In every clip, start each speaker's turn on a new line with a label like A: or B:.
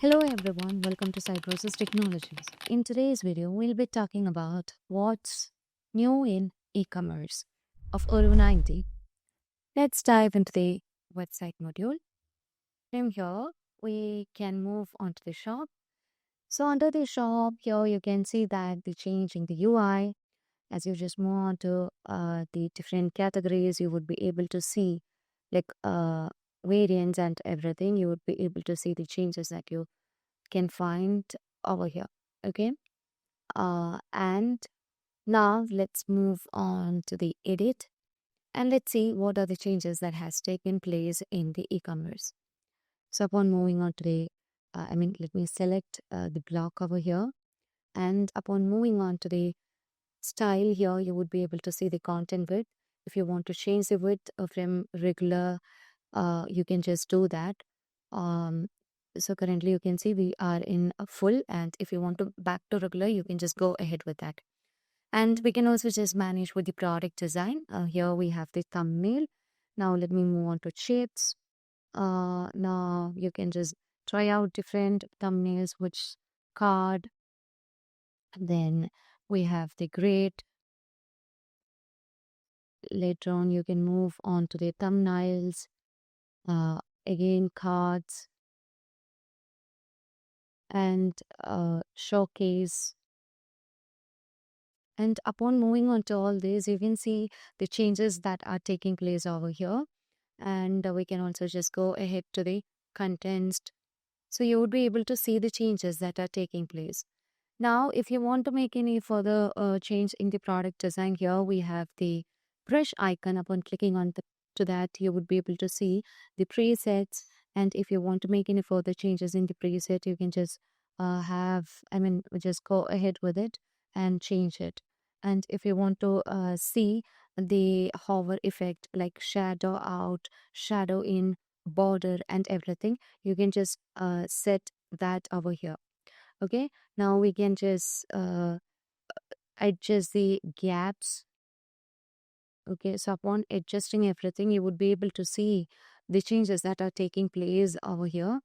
A: Hello everyone, welcome to Cybrosys Technologies. In today's video, we'll be talking about what's new in e-commerce of Odoo19. Let's dive into the website module. From here, we can move on to the shop. So under the shop, here you can see that the change in the UI. As you just move on to the different categories, you would be able to see like variants and everything. You would be able to see the changes that you can find over here. Okay. And now let's move on to the edit and let's see what are the changes that has taken place in the e-commerce. So upon moving on to the, let me select the block over here, and upon moving on to the style here, you would be able to see the content width. If you want to change the width from regular, you can just do that. So currently you can see we are in a full, and if you want to back to regular, you can just go ahead with that. And we can also just manage with the product design. Here we have the thumbnail. Now let me move on to shapes. Now you can just try out different thumbnails, which card. Then we have the grid. Later on, you can move on to the thumbnails. Again, cards and showcase. And upon moving on to all this, you can see the changes that are taking place over here. And we can also just go ahead to the contents. So you would be able to see the changes that are taking place. Now, if you want to make any further change in the product design, here we have the brush icon. Upon clicking on to that, you would be able to see the presets. And if you want to make any further changes in the preset, you can just just go ahead with it and change it. And if you want to see the hover effect like shadow out, shadow in, border and everything, you can just set that over here. Okay, now we can just adjust the gaps. Okay, so upon adjusting everything, you would be able to see the changes that are taking place over here.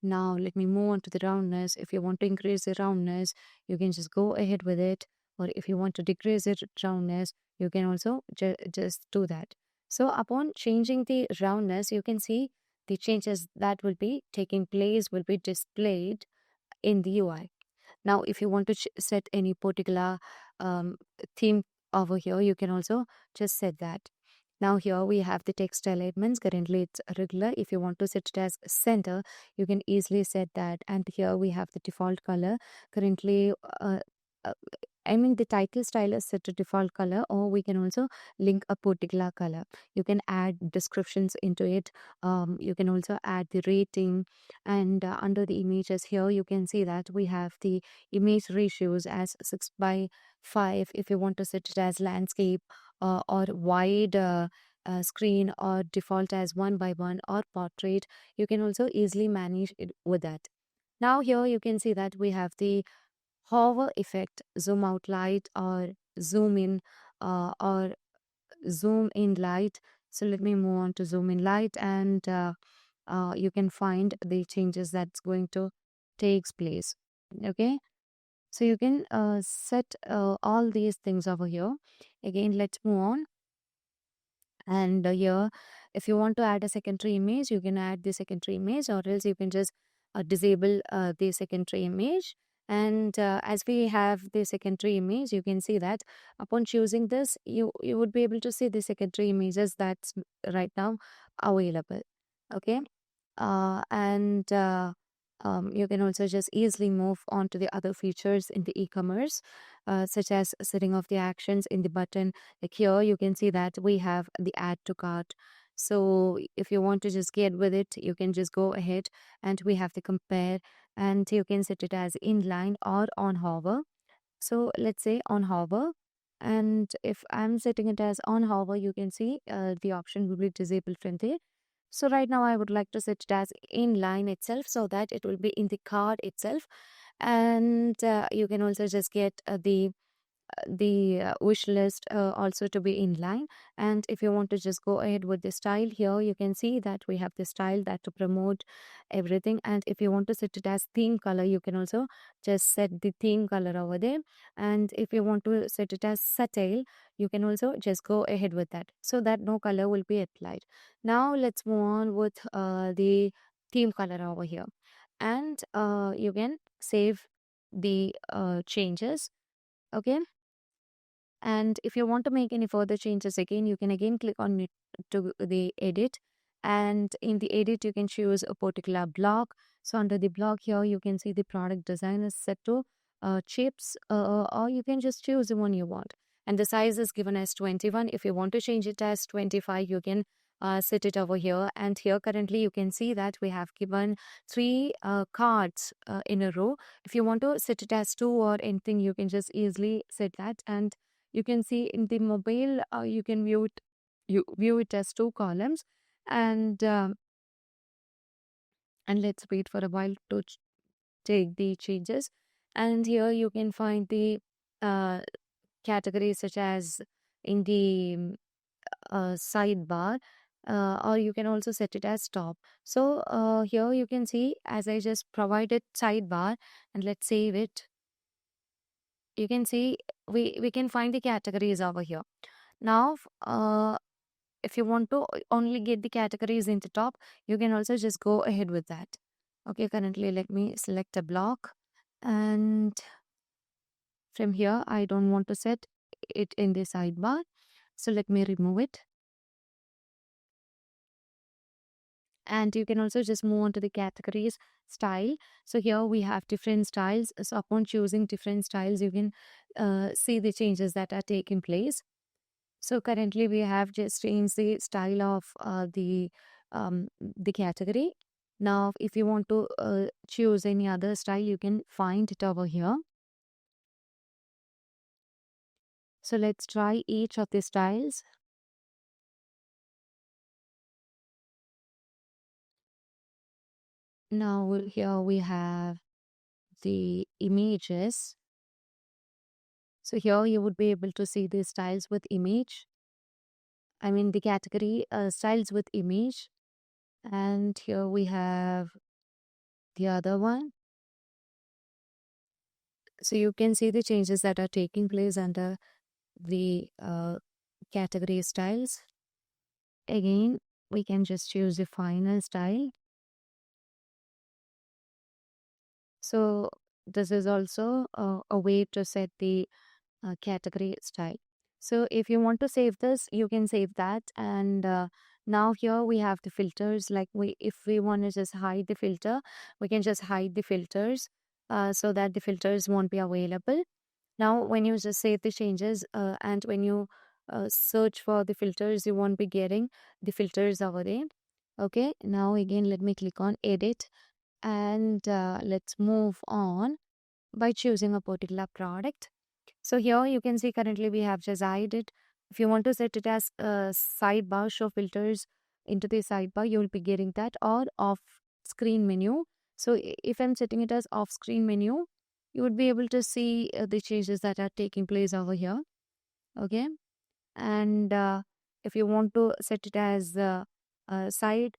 A: Now let me move on to the roundness. If you want to increase the roundness, you can just go ahead with it. Or if you want to decrease the roundness, you can also just do that. So upon changing the roundness, you can see the changes that will be taking place will be displayed in the UI. Now, if you want to set any particular theme over here, you can also just set that. Now here we have the text elements. Currently it's regular. If you want to set it as center, you can easily set that. And here we have the default color. Currently, uh, the title style is set to default color, or we can also link a particular color. You can add descriptions into it. You can also add the rating, and under the images here, you can see that we have the image ratios as 6:5. If you want to set it as landscape or wide screen, or default as 1:1 or portrait, you can also easily manage it with that. Now here you can see that we have the hover effect, zoom out light, or zoom in or zoom in light. So let me move on to zoom in light, and you can find the changes that's going to takes place. Okay, so you can set all these things over here. Again, let's move on. And here, if you want to add a secondary image, you can add the secondary image, or else you can just disable the secondary image. And as we have the secondary image, you can see that upon choosing this, you would be able to see the secondary images that's right now available. Okay, and you can also just easily move on to the other features in the e-commerce, such as setting of the actions in the button. Like here you can see that we have the add to cart. So if you want to just get with it, you can just go ahead, and we have the compare, and you can set it as inline or on hover. So let's say on hover, and if I'm setting it as on hover, you can see the option will be disabled from there. So right now I would like to set it as inline itself, so that it will be in the card itself. And you can also just get the the wish list also to be in line. And if you want to just go ahead with the style, here you can see that we have the style that to promote everything. And if you want to set it as theme color, you can also just set the theme color over there. And if you want to set it as subtle, you can also just go ahead with that, so that no color will be applied. Now let's move on with the theme color over here. And you can save the changes. Okay. And if you want to make any further changes again, you can again click on it to the edit. And in the edit, you can choose a particular block. So under the block here, you can see the product design is set to chips, or you can just choose the one you want. And the size is given as 21. If you want to change it as 25, you can set it over here. And here currently you can see that we have given three cards in a row. If you want to set it as two or anything, you can just easily set that. And you can see in the mobile, you can view it as two columns. And let's wait for a while to take the changes. And here you can find the uh, categories such as in the sidebar, or you can also set it as top. So here you can see, as I just provided sidebar, and let's save it. You can see we can find the categories over here. Now if you want to only get the categories in the top, you can also just go ahead with that. Okay, currently let me select a block, and from here I don't want to set it in the sidebar, so let me remove it. And you can also just move on to the categories style. So here we have different styles. So upon choosing different styles, you can see the changes that are taking place. So currently we have just changed the style of the category. Now if you want to choose any other style, you can find it over here. So let's try each of the styles. Now here we have the images. So here you would be able to see the styles with image. I mean the category styles with image. And here we have the other one. So you can see the changes that are taking place under the category styles. Again, we can just choose the final style. So this is also a way to set the category style. So if you want to save this, you can save that. And now here we have the filters. Like if we want to just hide the filter, we can just hide the filters so that the filters won't be available. Now when you just save the changes and when you search for the filters, you won't be getting the filters over there. Okay, now again let me click on edit, and let's move on by choosing a particular product. So here you can see currently we have just hide. If you want to set it as sidebar, show filters into the sidebar, you will be getting that, or off screen menu. So if I'm setting it as off screen menu, you would be able to see the changes that are taking place over here. Okay. And if you want to set it as side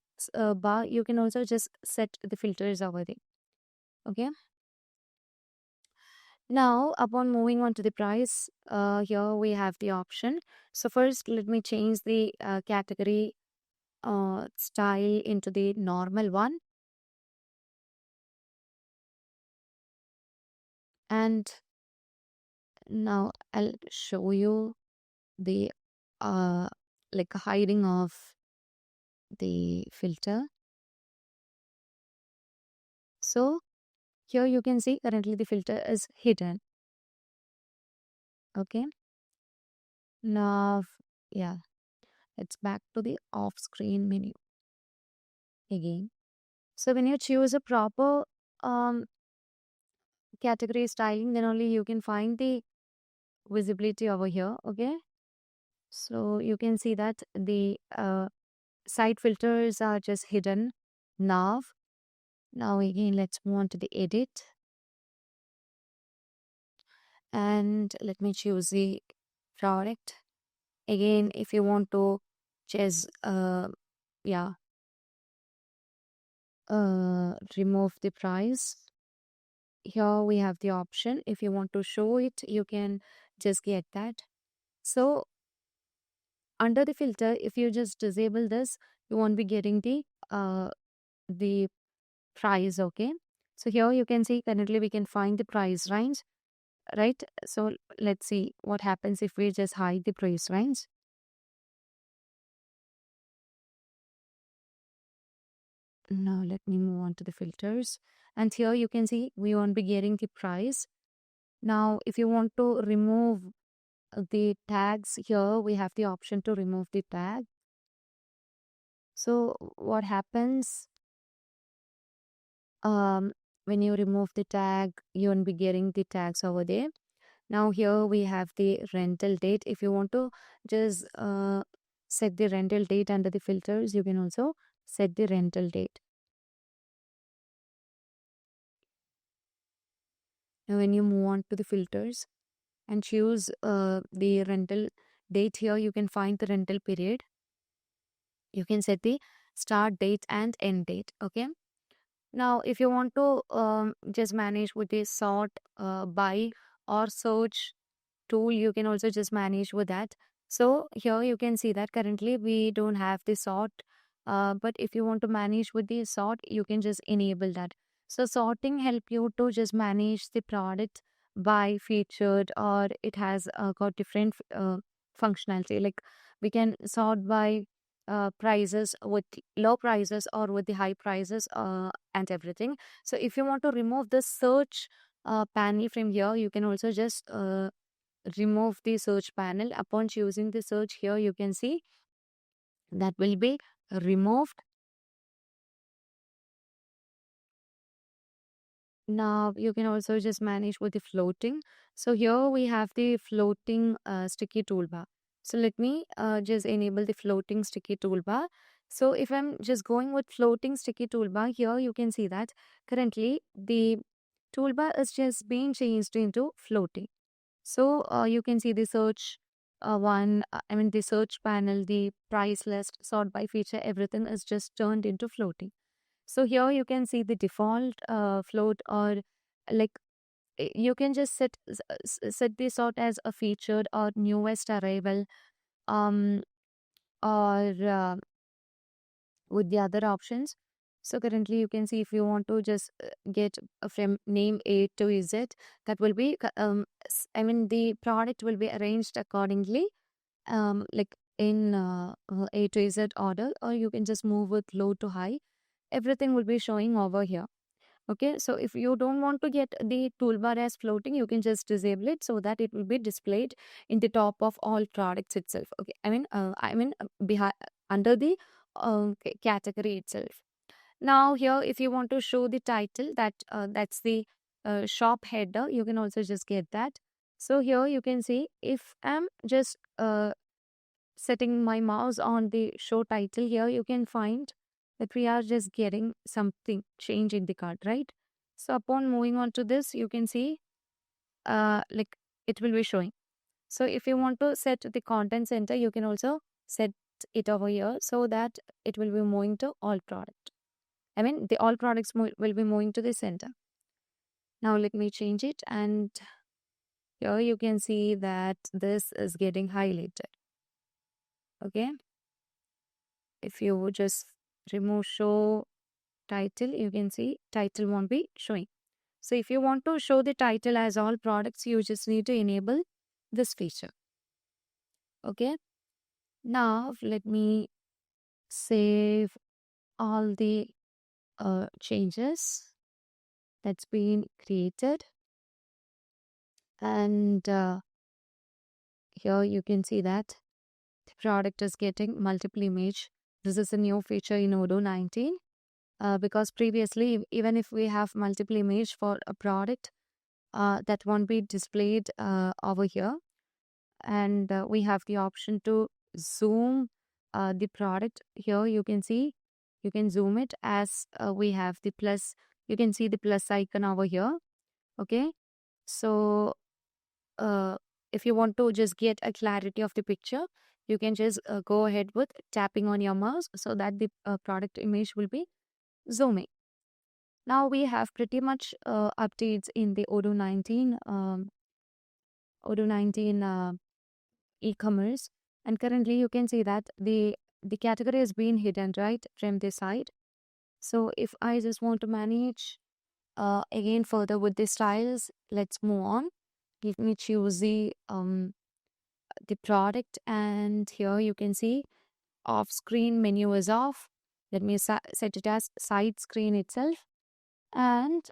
A: bar, you can also just set the filters over there. Okay. Now, upon moving on to the price, here we have the option. So first, let me change the category style into the normal one. And now I'll show you the uh, like hiding of the filter. So here you can see currently the filter is hidden. Okay. Now, yeah, it's back to the off screen menu again. So when you choose a proper um, category styling, then only you can find the visibility over here. Okay. So you can see that the side filters are just hidden now. Now again, let's move on to the edit. and let me choose the product. Again, if you want to just yeah remove the price, here we have the option. If you want to show it, you can just get that. So under the filter, if you just disable this, you won't be getting the price. Okay, so here you can see currently we can find the price range, right? So let's see what happens if we just hide the price range. Now let me move on to the filters, and here you can see we won't be getting the price. Now if you want to remove the tags, here we have the option to remove the tag. So what happens um when you remove the tag, you won't be getting the tags over there. Now here we have the rental date. If you want to just set the rental date under the filters, you can also set the rental date. Now when you move on to the filters and choose the rental date, here you can find the rental period. You can set the start date and end date. Okay. Now, if you want to just manage with the sort, by, or search tool, you can also just manage with that. So here you can see that currently we don't have the sort, but if you want to manage with the sort, you can just enable that. So sorting help you to just manage the product by featured, or it has got different functionality. Like we can sort by prices with low prices or with the high prices, and everything. So if you want to remove the search panel from here, you can also just remove the search panel. Upon choosing the search, here you can see that will be removed. Now you can also just manage with the floating. So here we have the floating sticky toolbar. So let me just enable the floating sticky toolbar. So if I'm just going with floating sticky toolbar, here you can see that currently the toolbar is just being changed into floating. So you can see the search I mean the search panel, the price list, sort by feature, everything is just turned into floating. So here you can see the default float, or like you can just set this out as a featured or newest arrival, um or with the other options. So currently you can see if you want to just get from name A to Z, that will be I mean the product will be arranged accordingly, like in A to Z order, or you can just move with low to high. Everything will be showing over here. Okay, so if you don't want to get the toolbar as floating, you can just disable it so that it will be displayed in the top of all products itself. Okay, behind under the category itself. Now here, if you want to show the title, that's the shop header, you can also just get that. So here you can see if I'm just setting my mouse on the show title, here you can find that we are just getting something change in the card, right? So upon moving on to this, you can see like it will be showing. So if you want to set the content center, you can also set it over here so that it will be moving to all product. I mean the all products will be moving to the center. Now let me change it, and here you can see that this is getting highlighted. Okay, if you just remove show title, you can see title won't be showing. So if you want to show the title as all products, you just need to enable this feature. Okay, now let me save all the changes that's been created, and here you can see that the product is getting multiple image. This is a new feature in Odoo19, because previously, even if we have multiple image for a product, that won't be displayed over here. And we have the option to zoom the product. Here you can see, you can zoom it as we have the plus. You can see the plus icon over here. Okay, so if you want to just get a clarity of the picture, you can just go ahead with tapping on your mouse so that the product image will be zooming. Now we have pretty much updates in the Odoo19 e-commerce, and currently you can see that the category has been hidden right from this side. So if I just want to manage again further with the styles, let's move on. Let me choose the product, and here you can see off screen menu is off. Let me set it as side screen itself, and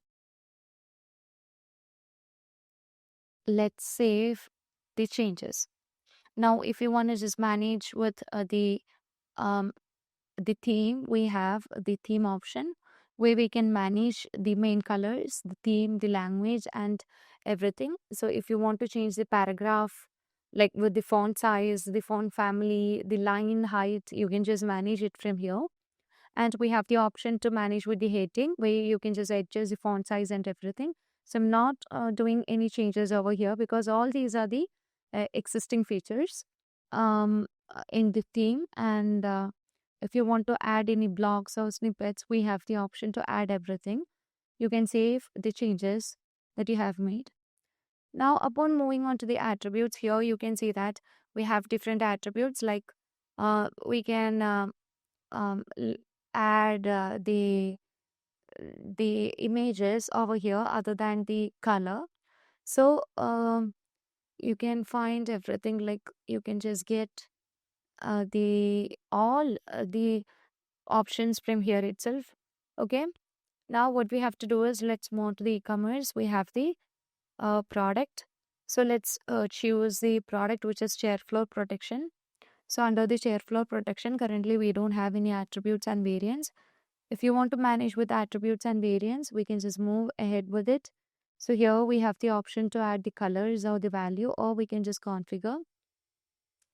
A: let's save the changes. Now if you want to just manage with um, the theme, we have the theme option where we can manage the main colors, the theme, the language, and everything. So if you want to change the paragraph, like with the font size, the font family, the line height, you can just manage it from here. And we have the option to manage with the heading where you can just adjust the font size and everything. So I'm not doing any changes over here because all these are the existing features in the theme. And if you want to add any blocks or snippets, we have the option to add everything. You can save the changes that you have made. Now, upon moving on to the attributes, here you can see that we have different attributes like we can l- add the images over here other than the color. So you can find everything, like you can just get the all the options from here itself. Okay, now what we have to do is let's move on to the e-commerce. We have the product, so let's choose the product which is chair floor protection. So under the chair floor protection, currently we don't have any attributes and variants. If you want to manage with attributes and variants, we can just move ahead with it. So here we have the option to add the colors or the value, or we can just configure.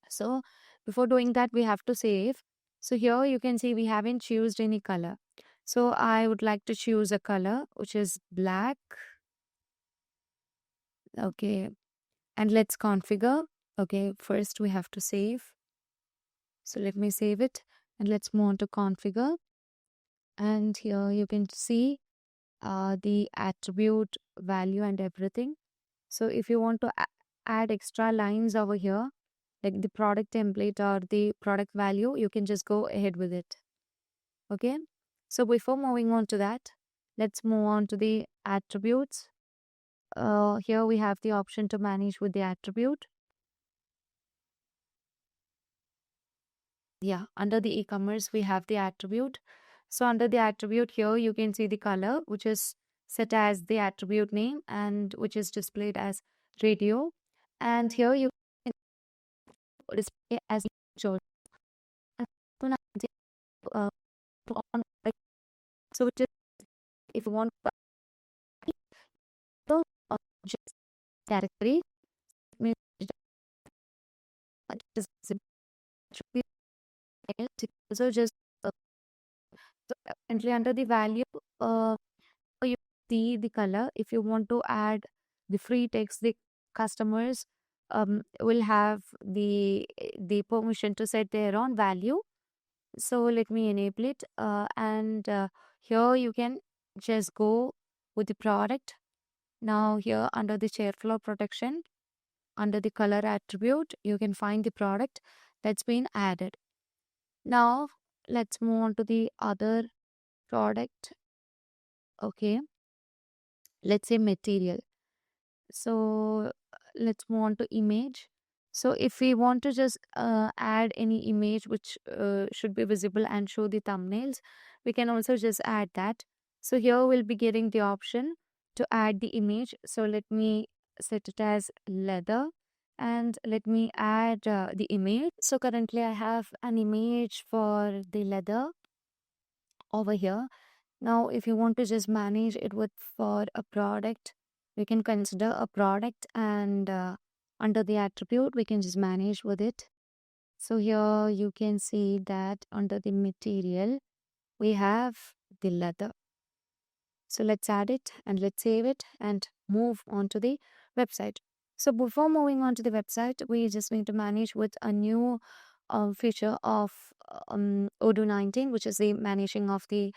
A: So before doing that, we have to save. So here you can see we haven't chosen any color. So I would like to choose a color which is black. Okay. And let's configure. Okay. First we have to save. So let me save it and let's move on to configure. And here you can see the attribute value and everything. So if you want to add extra lines over here, like the product template or the product value, you can just go ahead with it. Okay. So before moving on to that, let's move on to the attributes. Here we have the option to manage with the attribute. Yeah, under the e-commerce, we have the attribute. So under the attribute here, you can see the color, which is set as the attribute name and which is displayed as radio. And here you can display as image also. Uh, on, like, so which is, if you want to just category, means just so just so currently under the value, you see the color. If you want to add the free text, the customers will have the permission to set their own value. So let me enable it, and here you can just go with the product. Now here under the chair floor protection, under the color attribute, you can find the product that's been added. Now let's move on to the other product. Okay, let's say material. So let's move on to image. So if we want to just add any image which should be visible and show the thumbnails, we can also just add that. So here we'll be getting the option to add the image. So let me set it as leather and let me add the image. So currently I have an image for the leather over here. Now, if you want to just manage it with for a product, we can consider a product, and under the attribute, we can just manage with it. So here you can see that under the material, we have the leather. So let's add it and let's save it and move on to the website. So before moving on to the website, we just need to manage with a new feature of Odoo19, which is the managing of the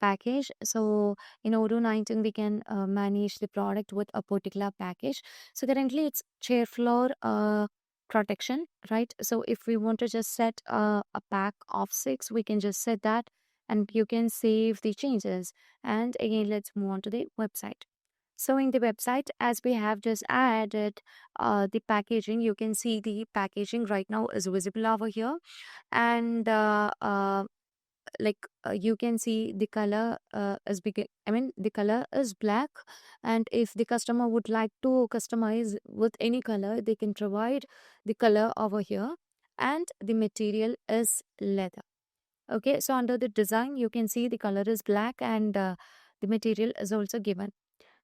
A: package. So in Odoo19, we can manage the product with a particular package. So currently it's chair floor protection, right? So if we want to just set a pack of 6, we can just set that, and you can save the changes. And again, let's move on to the website. So in the website, as we have just added the packaging, you can see the packaging right now is visible over here. And you can see the color is big. I mean, the color is black. And if the customer would like to customize with any color, they can provide the color over here. And the material is leather. Okay, so under the design, you can see the color is black, and the material is also given.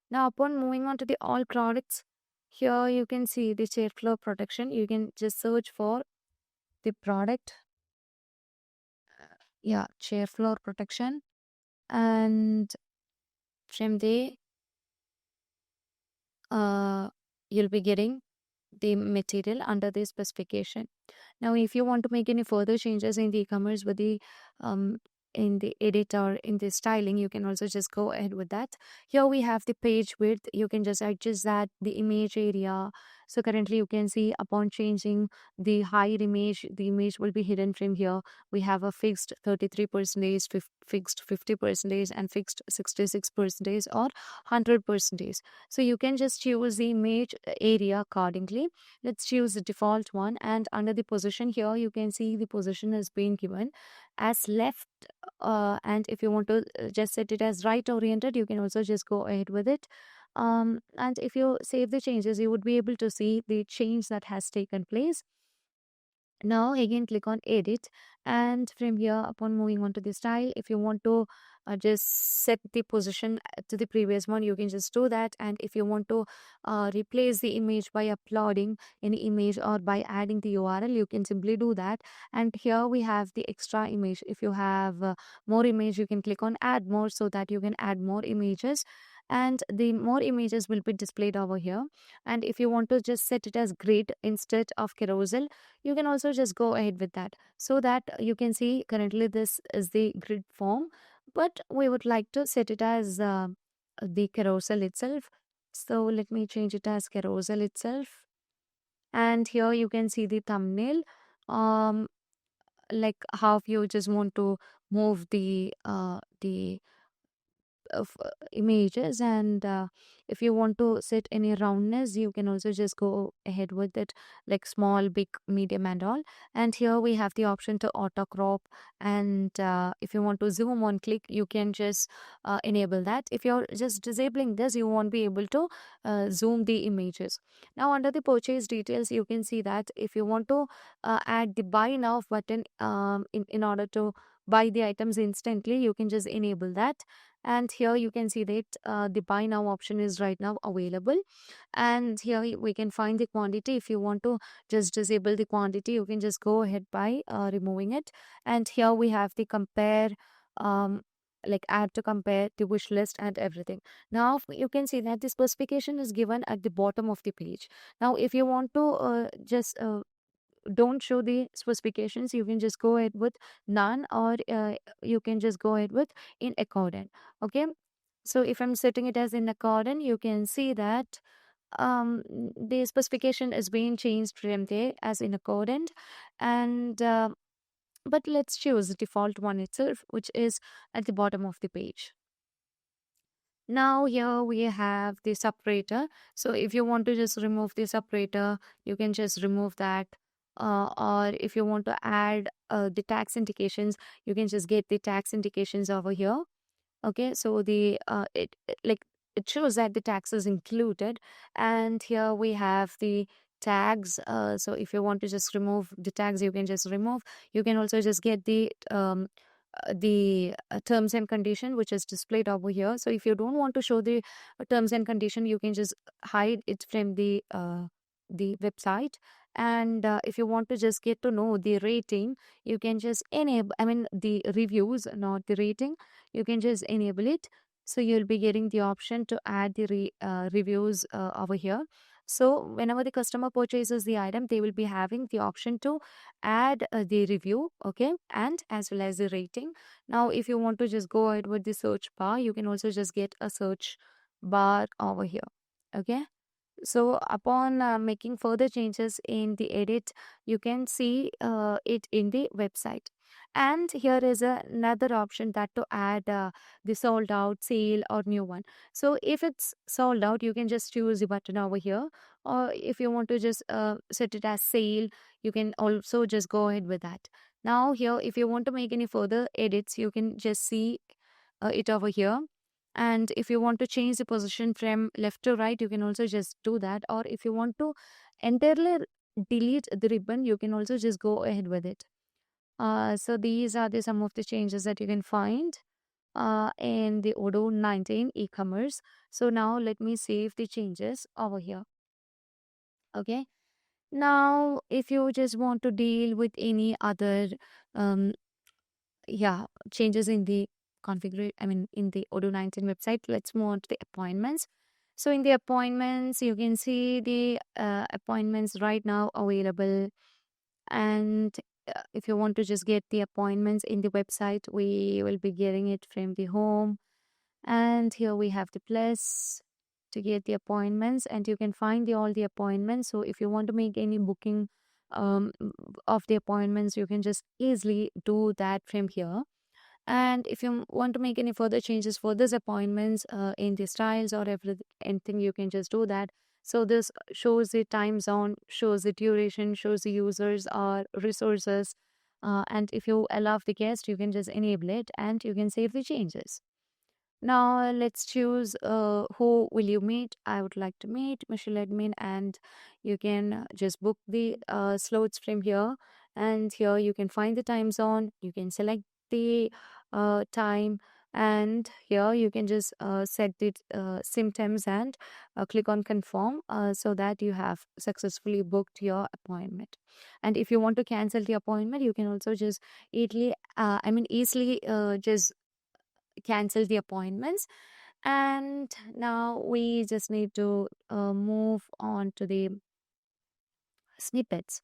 A: Now, upon moving on to the all products, here you can see the chair floor protection. You can just search for the product. Yeah, chair floor protection. And from there, uh, you'll be getting the material under the specification. Now, if you want to make any further changes in the e-commerce with the um, in the edit or in the styling, you can also just go ahead with that. Here we have the page width. You can just adjust that, the image area. So currently you can see upon changing the higher image, the image will be hidden from here. We have a fixed 33%, fixed 50%, and fixed 66% or 100%. So you can just choose the image area accordingly. Let's choose the default one, and under the position here you can see the position has been given as left, and if you want to just set it as right oriented, you can also just go ahead with it. And if you save the changes, you would be able to see the change that has taken place. Now again click on edit, and from here, upon moving on to the style, if you want to just set the position to the previous one, you can just do that. And if you want to replace the image by uploading any image or by adding the URL, you can simply do that. And here we have the extra image. If you have more image, you can click on add more, so that you can add more images, and the more images will be displayed over here. And if you want to just set it as grid instead of carousel, you can also just go ahead with that, so that you can see currently this is the grid form, but we would like to set it as the carousel itself. So let me change it as carousel itself. And here you can see the thumbnail, um like how you just want to move the of images. And if you want to set any roundness, you can also just go ahead with it, like small, big, medium, and all. And here we have the option to auto crop. And if you want to zoom on click, you can just enable that. If you're just disabling this, you won't be able to zoom the images. Now under the purchase details, you can see that if you want to add the buy now button, in order to buy the items instantly, you can just enable that. And here you can see that the buy now option is right now available. And here we can find the quantity. If you want to just disable the quantity, you can just go ahead by removing it. And here we have the compare, like add to compare, the wish list, and everything. Now you can see that the specification is given at the bottom of the page. Now if you want to just don't show the specifications, you can just go ahead with none, or you can just go ahead with in accordant. Okay, so if I'm setting it as in accordant, you can see that the specification is being changed from there as in accordant. And but let's choose the default one itself, which is at the bottom of the page. Now here we have the separator. So if you want to just remove the separator, you can just remove that. Or if you want to add the tax indications, you can just get the tax indications over here. Okay, so the like it shows that the tax is included. And here we have the tags. So if you want to just remove the tags, you can just remove. You can also just get the terms and condition, which is displayed over here. So if you don't want to show the terms and condition, you can just hide it from the website. And if you want to just get to know the rating, you can just enable, I mean the reviews, not the rating, you can just enable it. So you'll be getting the option to add the reviews over here. So whenever the customer purchases the item, they will be having the option to add the review, okay, and as well as the rating. Now if you want to just go ahead with the search bar, you can also just get a search bar over here, okay. So upon making further changes in the edit, you can see it in the website. And here is another option that to add the sold out, sale, or new one. So if it's sold out, you can just choose the button over here. Or if you want to just set it as sale, you can also just go ahead with that. Now here, if you want to make any further edits, you can just see it over here. And if you want to change the position from left to right, you can also just do that. Or if you want to entirely delete the ribbon, you can also just go ahead with it. So these are some of the changes that you can find in the Odoo19 e-commerce. So now let me save the changes over here. Okay. Now, if you just want to deal with any other um, changes in the in the Odoo19 website, let's move on to the appointments. So in the appointments, you can see the appointments right now available. And if you want to just get the appointments in the website, we will be getting it from the home. And here we have the plus to get the appointments, and you can find all the appointments. So if you want to make any booking of the appointments, you can just easily do that from here. And if you want to make any further changes for these appointments in the styles or anything, you can just do that. So this shows the time zone, shows the duration, shows the users or resources. And if you allow the guest, you can just enable it and you can save the changes. Now let's choose who will you meet. I would like to meet Michelle Admin, and you can just book the slots from here. And here you can find the time zone. You can select the time, and here you can just set the symptoms and click on confirm so that you have successfully booked your appointment. And if you want to cancel the appointment, you can also just easily just cancel the appointments. And now we just need to move on to the snippets.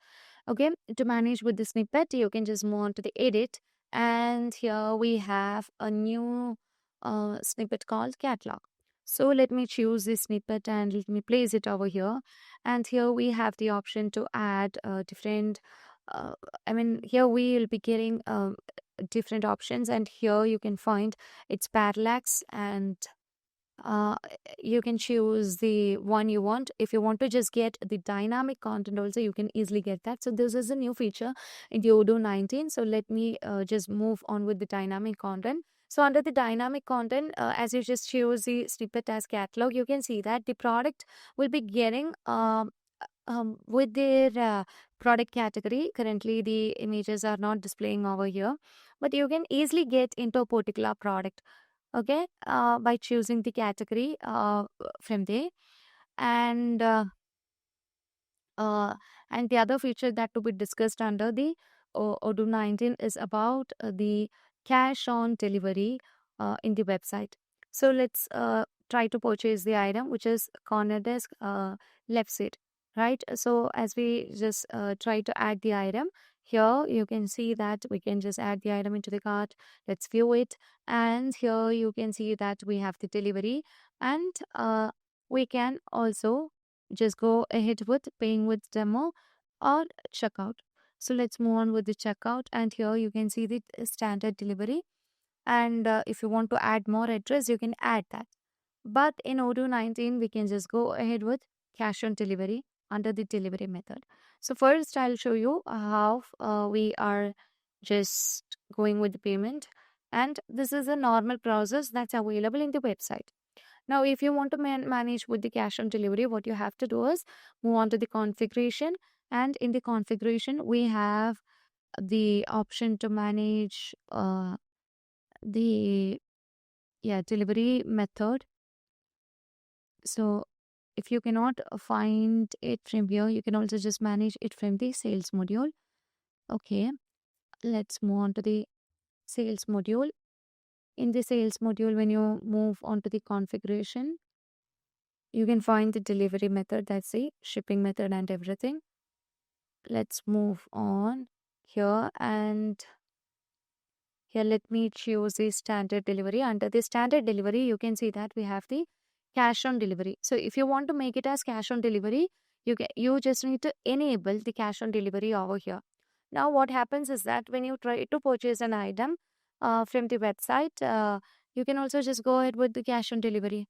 A: Okay, to manage with the snippet, you can just move on to the edit. And here we have a new snippet called catalog. So let me choose this snippet and let me place it over here. And here we have the option to add different uh, here we will be getting different options, and here you can find its parallax. And uh, you can choose the one you want. If you want to just get the dynamic content also, you can easily get that. So this is a new feature in the Odoo19. So let me just move on with the dynamic content. So under the dynamic content, as you just choose the snippet as catalog, you can see that the product will be getting with their product category. Currently the images are not displaying over here, but you can easily get into a particular product, okay, by choosing the category from there. And uh, and the other feature that to be discussed under the Odoo19 is about the cash on delivery in the website. So let's try to purchase the item, which is corner desk left side, right? So as we just try to add the item, here you can see that we can just add the item into the cart. Let's view it. And here you can see that we have the delivery, and we can also just go ahead with paying with demo or checkout. So let's move on with the checkout, and here you can see the standard delivery. And if you want to add more address, you can add that. But in Odoo19, we can just go ahead with cash on delivery under the delivery method. So first I'll show you how we are just going with the payment, and this is a normal process that's available in the website. Now, if you want to manage with the cash on delivery, what you have to do is move on to the configuration. And in the configuration, we have the option to manage the delivery method. So if you cannot find it from here, you can also just manage it from the sales module. Okay, let's move on to the sales module. In the sales module, when you move on to the configuration, You can find the delivery method, that's the shipping method and everything. Let's move on here, and here let me choose the standard delivery. Under the standard delivery, you can see that we have the cash on delivery. So if you want to make it as cash on delivery, you just need to enable the cash on delivery over here. Now what happens is that when you try to purchase an item from the website, you can also just go ahead with the cash on delivery.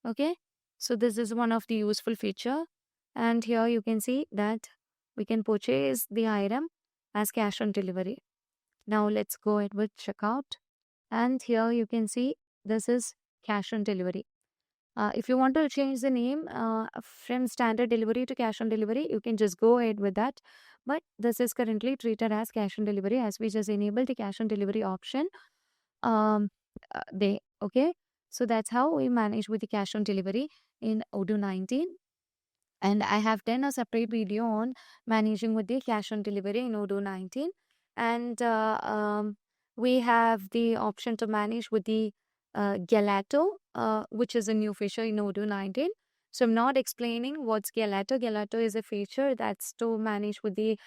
A: Okay, so this is one of the useful feature, and here you can see that we can purchase the item as cash on delivery. Now let's go ahead with checkout, and here you can see this is cash on delivery. If you want to change the name from standard delivery to cash on delivery, you can just go ahead with that. But this is currently treated as cash on delivery as we just enabled the cash on delivery option. Okay. So that's how we manage with the cash on delivery in Odoo19. And I have done a separate video on managing with the cash on delivery in Odoo19. And we have the option to manage with the Gelato, which is a new feature in Odoo19. So I'm not explaining what's Gelato. Gelato is a feature that's to manage with the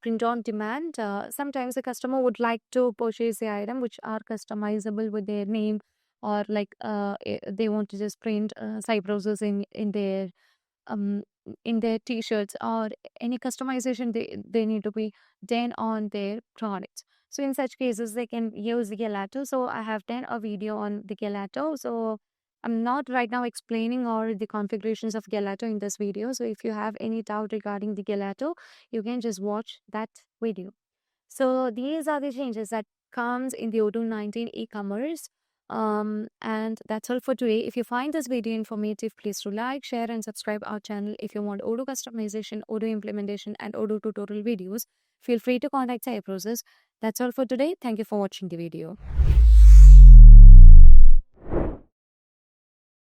A: print on demand. Sometimes the customer would like to purchase the item which are customizable with their name, or like they want to just print Cybrosys um in their t-shirts, or any customization they need to be done on their products. So in such cases they can use the Gelato. So I have done a video on the Gelato, so I'm not right now explaining all the configurations of Gelato in this video. So if you have any doubt regarding the Gelato, you can just watch that video. So these are the changes that comes in the Odoo19 e-commerce. And that's all for today. If you find this video informative, please do like, share, and subscribe our channel. If you want Odoo customization, Odoo implementation, and Odoo tutorial videos, feel free to contact Cybrosys. That's all for today. Thank you for watching the video.